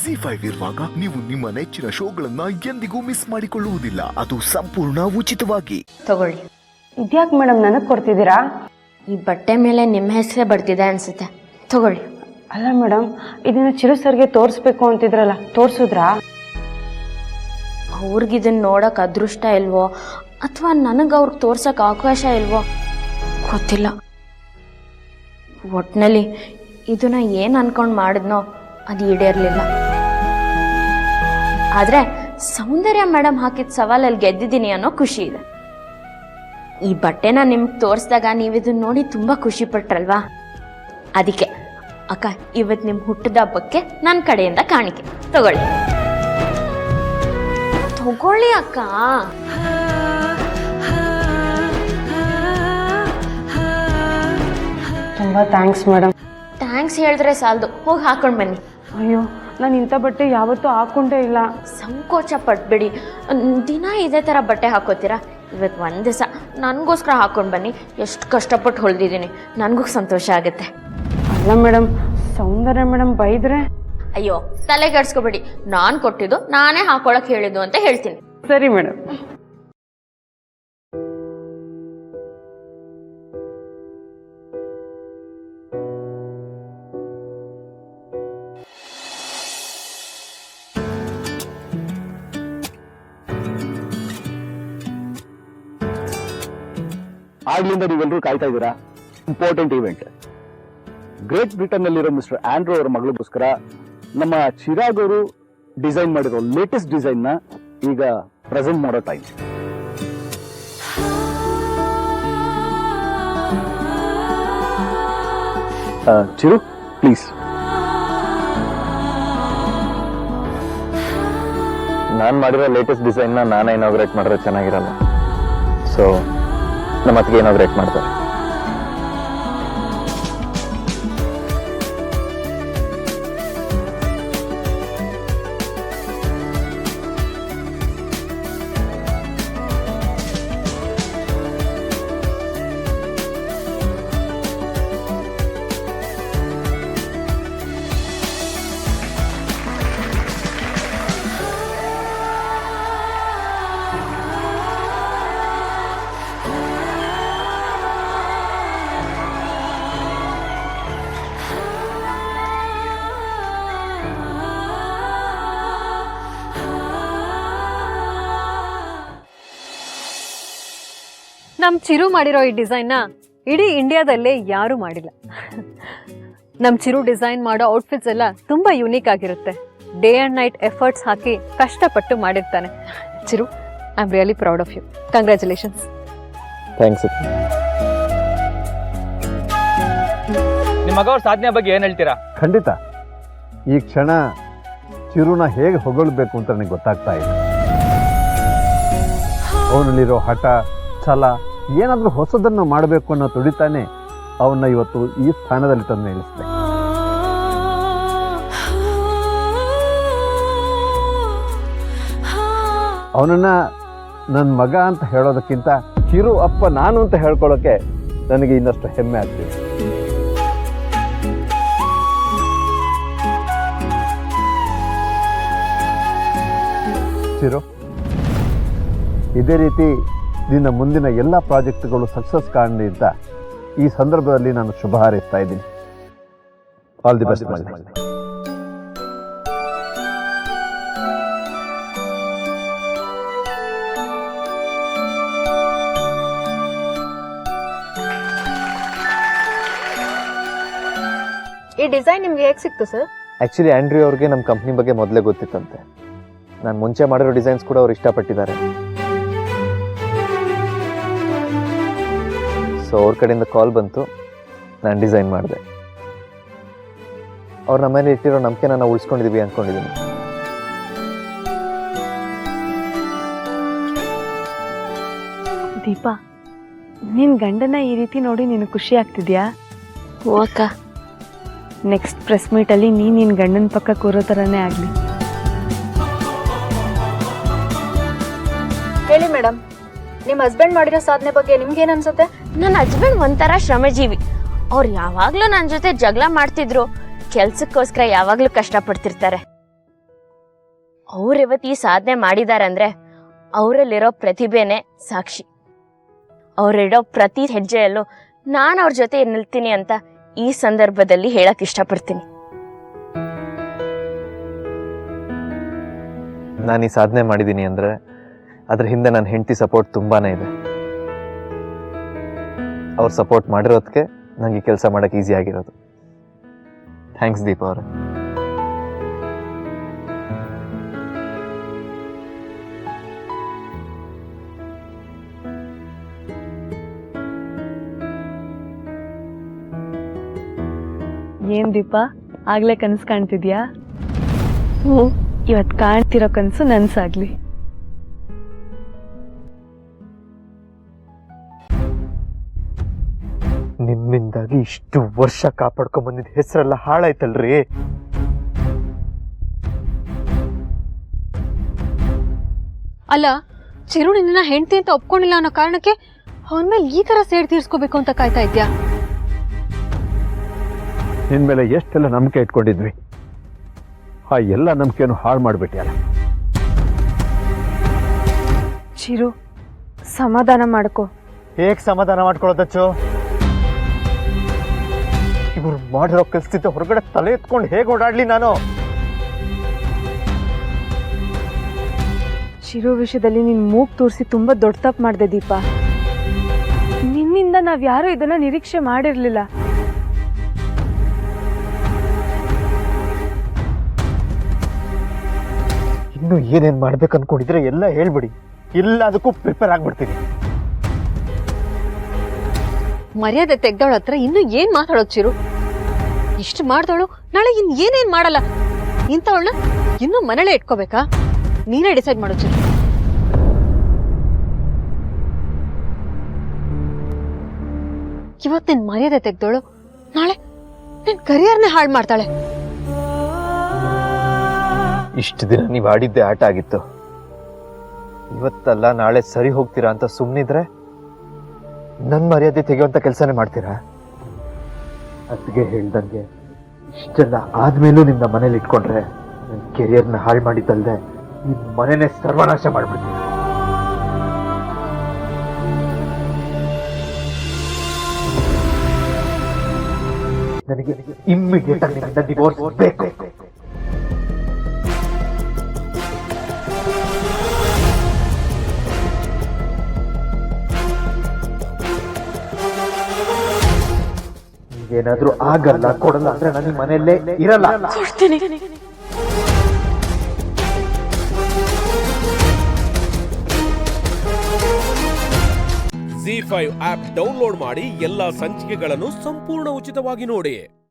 ZEE5 ಇರುವಾಗ ನೀವು ನಿಮ್ಮ ನೆಚ್ಚಿನ ಶೋಗಳನ್ನ ಎಂದಿಗೂ ಮಿಸ್ ಮಾಡಿಕೊಳ್ಳುವುದಿಲ್ಲ. ಅದು ಸಂಪೂರ್ಣ ಉಚಿತವಾಗಿ. ತಗೊಳ್ಳಿ. ಇದ್ಯಾಕೆ ಮೇಡಮ್ ನನಗೆ ಕೊಡ್ತಿದ್ದೀರಾ? ಈ ಬಟ್ಟೆ ಮೇಲೆ ನಿಮ್ಮ ಹೆಸರೇ ಬರ್ತಿದೆ ಅನ್ಸುತ್ತೆ. ತಗೊಳ್ಳಿ. ಅಲ್ಲ ಮೇಡಮ್, ಇದನ್ನ ಚಿರು ಸರ್ಗೆ ತೋರಿಸ್ಬೇಕು ಅಂತಿದ್ರಲ್ಲ, ತೋರಿಸಿದ್ರಾ? ಅವ್ರಿಗಿದನ್ನ ನೋಡಕ್ ಅದೃಷ್ಟ ಇಲ್ವೋ ಅಥವಾ ನನಗೆ ಅವ್ರಿಗೆ ತೋರ್ಸಕ್ ಅವಕಾಶ ಇಲ್ವೋ ಗೊತ್ತಿಲ್ಲ. ಒಟ್ನಲ್ಲಿ ಇದನ್ನ ಏನು ಅನ್ಕೊಂಡು ಮಾಡಿದ್ನೋ ಅದು ಈಡೇರಲಿಲ್ಲ. ಆದರೆ ಸೌಂದರ್ಯ ಮೇಡಮ್ ಹಾಕಿದ ಸವಾಲಲ್ಲಿ ಗೆದ್ದಿದ್ದೀನಿ ಅನ್ನೋ ಖುಷಿ ಇದೆ. ಈ ಬಟ್ಟೆನ ನಿಮ್ಗೆ ತೋರಿಸಿದಾಗ ನೀವು ಇದನ್ನ ನೋಡಿ ತುಂಬ ಖುಷಿ ಪಟ್ರಲ್ವಾ? ಅದಕ್ಕೆ ಅಕ್ಕ, ಇವತ್ತು ನಿಮ್ಮ ಹುಟ್ಟಿದ ಹಬ್ಬಕ್ಕೆ ನನ್ನ ಕಡೆಯಿಂದ ಕಾಣಿಕೆ. ತಗೊಳ್ಳಿ ತಗೊಳ್ಳಿ ಅಕ್ಕ. ತುಂಬ ಥ್ಯಾಂಕ್ಸ್ ಮೇಡಮ್. ಥ್ಯಾಂಕ್ಸ್ ಹೇಳಿದ್ರೆ ಸಾಲದು, ಹೋಗಿ ಹಾಕೊಂಡು ಬನ್ನಿ. ಅಯ್ಯೋ, ನಾನು ಇಂಥ ಬಟ್ಟೆ ಯಾವತ್ತೂ ಹಾಕೊಂಡೇ ಇಲ್ಲ. ಸಂಕೋಚ ಪಟ್ಬಿಡಿ, ದಿನ ಇದೇ ಥರ ಬಟ್ಟೆ ಹಾಕೋತೀರಾ? ಇವತ್ತು ಒಂದು ದಿವಸ ನನಗೋಸ್ಕರ ಹಾಕೊಂಡು ಬನ್ನಿ. ಎಷ್ಟು ಕಷ್ಟಪಟ್ಟು ಹೊಲ್ದಿದ್ದೀನಿ, ನನಗೂ ಸಂತೋಷ ಆಗುತ್ತೆ. ಅಲ್ಲ ಮೇಡಮ್, ಸೌಂದರ್ಯ ಮೇಡಮ್ ಬೈದ್ರೆ? ಅಯ್ಯೋ, ತಲೆ ಕೆಡ್ಸ್ಕೊಬೇಡಿ. ನಾನು ಕೊಟ್ಟಿದ್ದು ನಾನೇ ಹಾಕೊಳಕ್ ಹೇಳಿದ್ದು ಅಂತ ಹೇಳ್ತೀನಿ. ಸರಿ ಮೇಡಮ್. ಆಗ್ಲಿಂದ ನೀವೆಲ್ಲರೂ ಕಾಯ್ತಾ ಇದ್ದೀರಾ. Important event. ಗ್ರೇಟ್ ಬ್ರಿಟನ್ ನಲ್ಲಿರೋ ಮಿಸ್ಟರ್ ಆಂಡ್ರೂ ಅವರ ಮಗಳಿಗೋಸ್ಕರ ನಮ್ಮ ಚಿರಾಗ್ ಅವರು ಡಿಸೈನ್ ಮಾಡಿರೋ ಲೇಟೆಸ್ಟ್ ಡಿಸೈನ್ ನ ಈಗ ಪ್ರೆಸೆಂಟ್ ಮಾಡೋ ಟೈಮ್. ಚಿರು, ಪ್ಲೀಸ್. ನಾನು ಮಾಡಿರೋ ಲೇಟೆಸ್ಟ್ ಡಿಸೈನ್ ನಾನೇ ಇನಾಗ್ರೇಟ್ ಮಾಡಿದ್ರೆ ಚೆನ್ನಾಗಿರಲ್ಲ. ಸೊ ನಮ್ಮ ಅತ್ತಿಗೆ ಇನಾಗ್ರೇಟ್ ಮಾಡ್ತಾರೆ. ನಮ್ಮ ಚಿರು ಮಾಡಿರೋ ಈ ಡಿಸೈನ್ನ ಇಡೀ ಇಂಡಿಯಾದಲ್ಲೇ ಯಾರೂ ಮಾಡಿಲ್ಲ. ನಮ್ಮ ಚಿರು ಡಿಸೈನ್ ಮಾಡೋ ಔಟ್ಫಿಟ್ಸ್ ಎಲ್ಲ ತುಂಬ ಯುನೀಕ್ ಆಗಿರುತ್ತೆ. ಡೇ ಆ್ಯಂಡ್ ನೈಟ್ ಎಫರ್ಟ್ಸ್ ಹಾಕಿ ಕಷ್ಟಪಟ್ಟು ಮಾಡಿರ್ತಾನೆ. Chiru, I am really proud of you. Congratulations. Thanks. ನಿಮ್ಮ ಮಗ ಅವ್ರ ಸಾಧನೆ ಬಗ್ಗೆ ಏನು ಹೇಳ್ತೀರಾ? ಖಂಡಿತ. ಈ ಕ್ಷಣ ಚಿರುನ ಹೇಗೆ ಹೊಗಳಬೇಕು ಅಂತ ನನಗೆ ಗೊತ್ತಾಗ್ತಾ ಇದೆ. ಅವನಲ್ಲಿರೋ ಹಠ, ಛಲ, ಏನಾದರೂ ಹೊಸದನ್ನು ಮಾಡಬೇಕು ಅನ್ನೋ ತುಡಿತಾನೆ ಅವನ್ನ ಇವತ್ತು ಈ ಸ್ಥಾನದಲ್ಲಿ ತಂದು ನಿಲ್ಲಿಸಿದೆ. ಅವನನ್ನ ನನ್ನ ಮಗ ಅಂತ ಹೇಳೋದಕ್ಕಿಂತ ಚಿರು ಅಪ್ಪ ನಾನು ಅಂತ ಹೇಳ್ಕೊಳ್ಳೋಕೆ ನನಗೆ ಇನ್ನಷ್ಟು ಹೆಮ್ಮೆ ಆಗ್ತಿದೆ. ಚಿರು, ಇದೇ ರೀತಿ ನಿನ್ನ ಮುಂದಿನ ಎಲ್ಲ ಪ್ರಾಜೆಕ್ಟ್ಗಳು ಸಕ್ಸಸ್ ಕಾಣಲಿ ಅಂತ ಈ ಸಂದರ್ಭದಲ್ಲಿ ನಾನು ಶುಭ ಹಾರೈಸ್ತಾ ಇದ್ದೀನಿ. All the best. ಈ ಡಿಸೈನ್ ನಿಮ್ಗೆ ಹೇಗೆ ಸಿಕ್ತು ಸರ್? ಆ್ಯಕ್ಚುಲಿ ಆಂಡ್ರ್ಯೂ ಅವ್ರಿಗೆ ನಮ್ಮ ಕಂಪ್ನಿ ಬಗ್ಗೆ ಮೊದಲೇ ಗೊತ್ತಿತ್ತಂತೆ. ನಾನು ಮುಂಚೆ ಮಾಡಿರೋ ಡಿಸೈನ್ಸ್ ಕೂಡ ಅವ್ರು ಇಷ್ಟಪಟ್ಟಿದ್ದಾರೆ. ಸೊ ಅವ್ರ ಕಡೆಯಿಂದ ಕಾಲ್ ಬಂತು, ನಾನು ಡಿಸೈನ್ ಮಾಡಿದೆ. ಅವ್ರು ನಮ್ಮ ಮೇಲೆ ಇಟ್ಟಿರೋ ನಂಬಿಕೆ ನಾವು ಉಳಿಸ್ಕೊಂಡಿದ್ದೀವಿ ಅಂದ್ಕೊಂಡಿದ್ದೀನಿ. ದೀಪಾ, ನಿನ್ನ ಗಂಡನ ಈ ರೀತಿ ನೋಡಿ ನಿನಗೆ ಖುಷಿ ಆಗ್ತಿದ್ಯಾ? ಓ ಅಕ್ಕ, ನೆಕ್ಸ್ಟ್ ಪ್ರೆಸ್ ಮೀಟಲ್ಲಿ ನಿನ್ನ ಗಂಡನ ಪಕ್ಕ ಕೂರೋ ಥರನೇ ಆಗಲಿ. ಹೇಳಿ ಮೇಡಮ್, ನಿಮ್ಮ ಹಸ್ಬೆಂಡ್ ಮಾಡಿರೋ ಸಾಧನೆ ಬಗ್ಗೆ ನಿಮ್ಗೇನು ಅನ್ಸುತ್ತೆ? ನನ್ನ ಹಸ್ಬೆಂಡ್ ಒಂಥರ ಶ್ರಮಜೀವಿ. ಅವ್ರು ಯಾವಾಗಲೂ ನನ್ನ ಜೊತೆ ಜಗಳ ಮಾಡ್ತಿದ್ರು, ಕೆಲ್ಸಕ್ಕೋಸ್ಕರ ಯಾವಾಗಲೂ ಕಷ್ಟಪಡ್ತಿರ್ತಾರೆ. ಅವ್ರಿವತ್ತು ಈ ಸಾಧನೆ ಮಾಡಿದ್ದಾರೆ ಅಂದರೆ ಅವರಲ್ಲಿರೋ ಪ್ರತಿಭೆನೇ ಸಾಕ್ಷಿ. ಅವರಿಡೋ ಪ್ರತಿ ಹೆಜ್ಜೆಯಲ್ಲೂ ನಾನು ಅವ್ರ ಜೊತೆ ನಿಲ್ತೀನಿ ಅಂತ ಈ ಸಂದರ್ಭದಲ್ಲಿ ಹೇಳಕ್ ಇಷ್ಟಪಡ್ತೀನಿ. ನಾನು ಈ ಸಾಧನೆ ಮಾಡಿದ್ದೀನಿ ಅಂದರೆ ಅದ್ರ ಹಿಂದೆ ನನ್ನ ಹೆಂಡತಿ ಸಪೋರ್ಟ್ ತುಂಬಾ ಇದೆ. ಅವ್ರು ಸಪೋರ್ಟ್ ಮಾಡಿರೋದಕ್ಕೆ ನನಗೆ ಕೆಲಸ ಮಾಡೋಕ್ಕೆ ಈಸಿ ಆಗಿರೋದು. ಥ್ಯಾಂಕ್ಸ್ ದೀಪ ಅವರೇ. ಏನ್ ದೀಪ ಆಗ್ಲೇ ಕನಸು ಕಾಣ್ತಿದ್ಯಾ? ಇವತ್ತು ಕಾಣ್ತಿರೋ ಕನಸು ನನ್ಸಾಗ್ಲಿ. ನಿಮ್ಮಿಂದಾಗಿ ಇಷ್ಟು ವರ್ಷ ಕಾಪಾಡ್ಕೊಂಡ್ ಬಂದಿದ್ದ ಹೆಸರೆಲ್ಲ ಹಾಳಾಯ್ತಲ್ರಿ. ಅಲ್ಲ, ಚಿರು ನಿನ್ನ ಹೆಂಡತಿ ಅಂತ ಒಪ್ಕೊಂಡಿಲ್ಲ ಅನ್ನೋ ಕಾರಣಕ್ಕೆ ಅವನ ಮೇಲೆ ಈ ತರ ಸೇಡ್ ತೀರ್ಸ್ಕೋಬೇಕು ಅಂತ ಕಾಯ್ತಾ ಇದ್ಯಾ? ನಿನ್ ಮೇಲೆ ಎಷ್ಟೆಲ್ಲ ನಂಬಿಕೆ ಇಟ್ಕೊಂಡಿದ್ವಿ, ಆ ಎಲ್ಲ ನಂಬಿಕೆಯನ್ನು ಹಾಳು ಮಾಡಿಬಿಟ್ಯಾರ. ಚಿರು, ಸಮಾಧಾನ ಮಾಡ್ಕೋ. ಹೇಗ್ ಸಮಾಧಾನ ಮಾಡ್ಕೊಳ್ಳೋದಚ್ಚು? ಇವ್ರು ಮಾಡಿರೋ ಕೆಲ್ಸದಿಂದ ಹೊರಗಡೆ ತಲೆ ಎತ್ಕೊಂಡು ಹೇಗೆ ಓಡಾಡ್ಲಿ ನಾನು? ಚಿರು ವಿಷಯದಲ್ಲಿ ನೀನ್ ಮೂಗ್ ತೋರಿಸಿ ತುಂಬಾ ದೊಡ್ಡ ತಪ್ಪು ಮಾಡಿದೆ ದೀಪ. ನಿನ್ನಿಂದ ನಾವ್ಯಾರೂ ಇದನ್ನ ನಿರೀಕ್ಷೆ ಮಾಡಿರ್ಲಿಲ್ಲ. ಇನ್ನು ಏನೇನ್ ಮಾಡ್ಬೇಕು ಅನ್ಕೊಂಡಿದ್ರೆ ಎಲ್ಲ ಹೇಳ್ಬಿಡಿ, ಇಲ್ಲ ಅದಕ್ಕೂ ಪ್ರಿಪೇರ್ ಆಗ್ಬಿಡ್ತೀನಿ. ಮರ್ಯಾದೆ ತೆಗ್ದವಳ ಹತ್ರ ಇನ್ನು ಏನ್ ಮಾತಾಡೋದು ಚಿರು? ಇಷ್ಟು ಮಾಡ್ದವಳು ನಾಳೆ ಇನ್ ಏನೇನ್ ಮಾಡಲ್ಲ. ಇಂಥವಳನ್ನ ಇನ್ನು ಮನೇಲೆ ಇಟ್ಕೋಬೇಕಾ? ನೀನೇ ಡಿಸೈಡ್ ಮಾಡೋ ಚಿರು. ಇವತ್ತು ನಿನ್ ಮರ್ಯಾದೆ ತೆಗ್ದವಳು ನಾಳೆ ನಿನ್ ಕರಿಯರ್ನೇ ಹಾಳು ಮಾಡ್ತಾಳೆ. ಇಷ್ಟು ದಿನ ನೀವು ಆಡಿದ್ದೆ ಆಟ ಆಗಿತ್ತು. ಇವತ್ತಲ್ಲ ನಾಳೆ ಸರಿ ಹೋಗ್ತೀರಾ ಅಂತ ಸುಮ್ಮನಿದ್ರೆ ನನ್ನ ಮರ್ಯಾದೆ ತೆಗೆಯುವಂತ ಕೆಲಸನೇ ಮಾಡ್ತೀರಾ? ಅದಕ್ಕೆ ಹೇಳ್ದಂಗೆ ಇಷ್ಟೆಲ್ಲ ಆದ್ಮೇಲೂ ನಿನ್ನ ಮನೇಲಿ ಇಟ್ಕೊಂಡ್ರೆ ನನ್ನ ಕೆರಿಯರ್ನ ಹಾಳು ಮಾಡಿದ್ದಲ್ದೆ ಈ ಮನೆನೇ ಸರ್ವನಾಶ ಮಾಡ್ಬಿಡ್ತೀನಿ. ನನಗೆ ಇಮ್ಮಿಡಿಯೇಟ್ ಆಗಿ ನಿನ್ನಿಂದ ಡಿವೋರ್ಸ್ ಬೇಕು. ಏನಾದ್ರೂ ಆಗಲ್ಲ, ಕೊಡಲ್ಲ ಅಂದ್ರೆ ನಾನು ಮನೆಯಲ್ಲೇ ಇರಲ್ಲ. ZEE5 ಆಪ್ ಡೌನ್ಲೋಡ್ ಮಾಡಿ ಎಲ್ಲಾ ಸಂಚಿಕೆಗಳನ್ನು ಸಂಪೂರ್ಣ ಉಚಿತವಾಗಿ ನೋಡಿ.